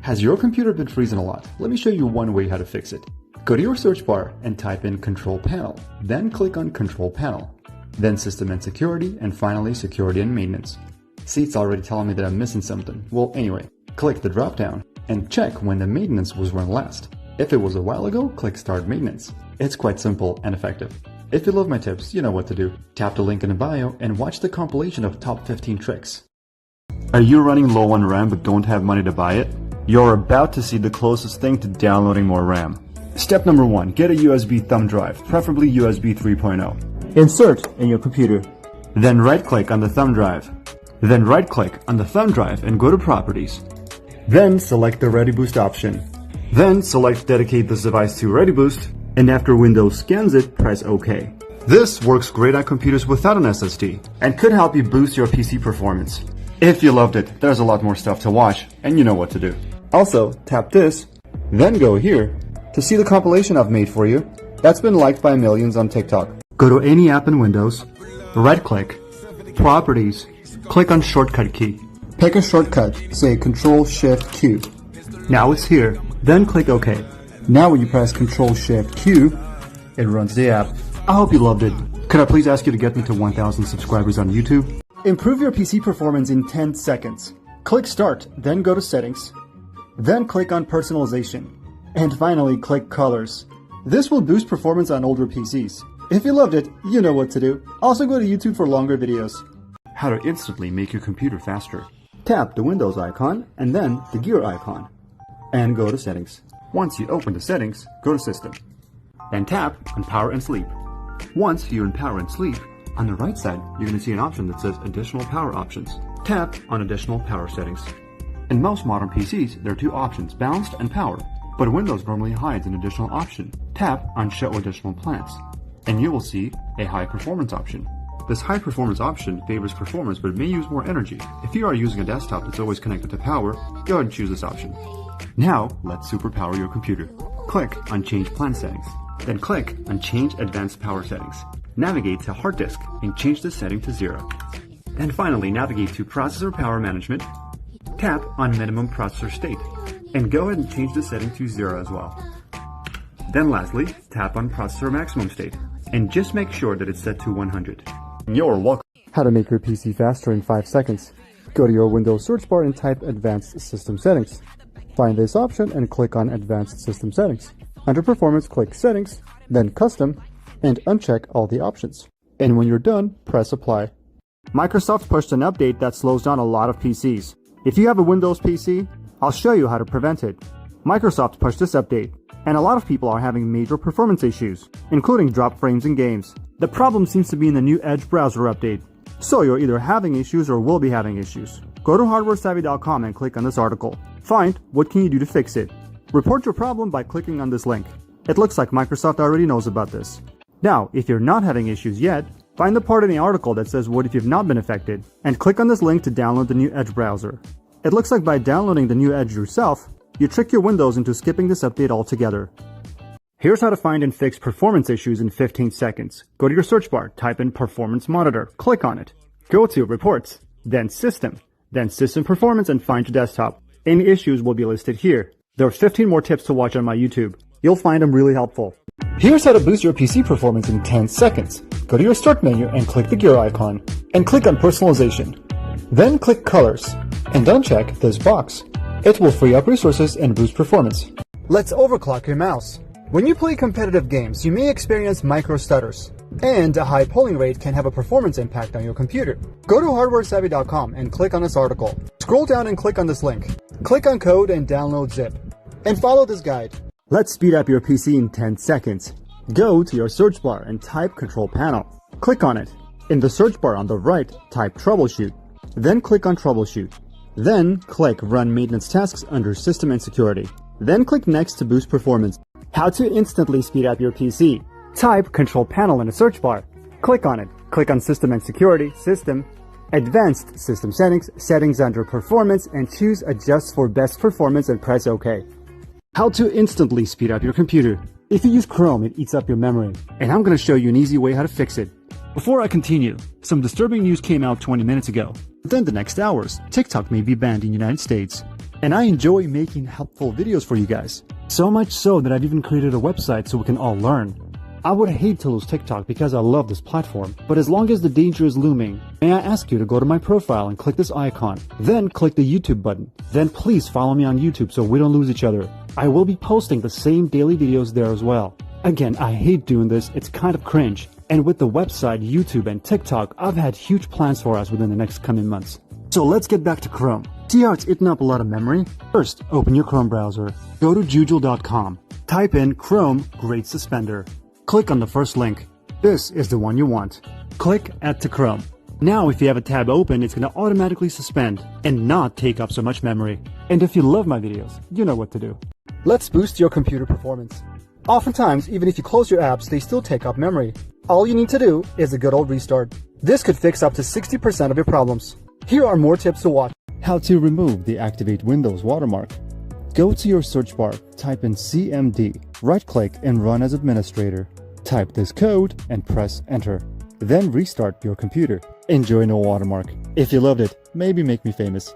Has your computer been freezing a lot? Let me show you one way how to fix it. Go to your search bar and type in Control Panel, then click on Control Panel, then System and Security, and finally Security and Maintenance. See, it's already telling me that I'm missing something. Well, anyway, click the drop down and check when the maintenance was run last. If it was a while ago, click Start Maintenance. It's quite simple and effective. If you love my tips, you know what to do. Tap the link in the bio and watch the compilation of top 15 tricks. Are you running low on RAM but don't have money to buy it? You're about to see the closest thing to downloading more RAM. Step number 1. Get a USB thumb drive, preferably USB 3.0. Insert in your computer. Then right-click on the thumb drive. Then right-click on the thumb drive and go to Properties. Then select the ReadyBoost option. Then select Dedicate this device to ReadyBoost, and after Windows scans it, press OK. This works great on computers without an SSD, and could help you boost your PC performance. If you loved it, there's a lot more stuff to watch, and you know what to do. Also, tap this, then go here, to see the compilation I've made for you. That's been liked by millions on TikTok. Go to any app in Windows, right-click, Properties, click on Shortcut key. Pick a shortcut, say Control-Shift-Q. Now it's here, then click OK. Now when you press Control-Shift-Q, it runs the app. I hope you loved it. Could I please ask you to get me to 1,000 subscribers on YouTube? Improve your PC performance in 10 seconds. Click Start, then go to Settings. Then click on Personalization. And finally click Colors. This will boost performance on older PCs. If you loved it, you know what to do. Also go to YouTube for longer videos. How to instantly make your computer faster. Tap the Windows icon and then the gear icon. And go to Settings. Once you open the settings, go to System. Then tap on Power and Sleep. Once you're in Power and Sleep, on the right side, you're going to see an option that says Additional Power Options. Tap on Additional Power Settings. In most modern PCs, there are two options, Balanced and Power. But Windows normally hides an additional option. Tap on Show Additional Plans, and you will see a High Performance option. This High Performance option favors performance but may use more energy. If you are using a desktop that's always connected to power, go ahead and choose this option. Now, let's superpower your computer. Click on Change Plan Settings. Then click on Change Advanced Power Settings. Navigate to Hard Disk and change the setting to 0. Then finally navigate to Processor Power Management. Tap on Minimum Processor State and go ahead and change the setting to 0 as well. Then lastly, tap on Processor Maximum State and just make sure that it's set to 100. You're welcome. How to make your PC faster in 5 seconds. Go to your Windows search bar and type Advanced System Settings. Find this option and click on Advanced System Settings. Under Performance, click Settings, then Custom, and uncheck all the options. And when you're done, press Apply. Microsoft pushed an update that slows down a lot of PCs. If you have a Windows PC, I'll show you how to prevent it. Microsoft pushed this update, and a lot of people are having major performance issues, including drop frames in games. The problem seems to be in the new Edge browser update. So you're either having issues or will be having issues. Go to hardwaresavvy.com and click on this article. Find what can you do to fix it. Report your problem by clicking on this link. It looks like Microsoft already knows about this. Now, if you're not having issues yet, find the part in the article that says what if you've not been affected, and click on this link to download the new Edge browser. It looks like by downloading the new Edge yourself, you trick your Windows into skipping this update altogether. Here's how to find and fix performance issues in 15 seconds. Go to your search bar, type in Performance Monitor, click on it. Go to Reports, then System Performance, and find your desktop. Any issues will be listed here. There are 15 more tips to watch on my YouTube. You'll find them really helpful. Here's how to boost your PC performance in 10 seconds. Go to your Start menu and click the gear icon, and click on Personalization. Then click Colors, and uncheck this box. It will free up resources and boost performance. Let's overclock your mouse. When you play competitive games, you may experience micro stutters, and a high polling rate can have a performance impact on your computer. Go to hardwaresavvy.com and click on this article. Scroll down and click on this link. Click on Code and download zip. And follow this guide. Let's speed up your PC in 10 seconds. Go to your search bar and type Control Panel. Click on it. In the search bar on the right, type Troubleshoot. Then click on Troubleshoot. Then click Run Maintenance Tasks under System and Security. Then click Next to boost performance. How to instantly speed up your PC. Type Control Panel in the search bar. Click on it. Click on System and Security, System, Advanced System Settings, Settings under Performance, and choose Adjust for best performance and press OK. How to instantly speed up your computer. If you use Chrome, it eats up your memory, and I'm going to show you an easy way how to fix it. Before I continue, some disturbing news came out 20 minutes ago. Within the next hours, TikTok may be banned in the United States. and I enjoy making helpful videos for you guys. So much so that I've even created a website so we can all learn. I would hate to lose TikTok because I love this platform, but as long as the danger is looming, may I ask you to go to my profile and click this icon, then click the YouTube button. Then please follow me on YouTube so we don't lose each other. I will be posting the same daily videos there as well. Again, I hate doing this, it's kind of cringe. And with the website, YouTube, and TikTok, I've had huge plans for us within the next coming months. So let's get back to Chrome. See how it's eating up a lot of memory? First, open your Chrome browser. Go to Jujel.com. Type in Chrome Great Suspender. Click on the first link. This is the one you want. Click Add to Chrome. Now if you have a tab open, it's going to automatically suspend and not take up so much memory. And if you love my videos, you know what to do. Let's boost your computer performance. Oftentimes, even if you close your apps, they still take up memory. All you need to do is a good old restart. This could fix up to 60% of your problems. Here are more tips to watch. How to remove the Activate Windows watermark. Go to your search bar, type in CMD, right-click and run as administrator. Type this code and press enter. Then restart your computer. Enjoy no watermark. If you loved it, maybe make me famous.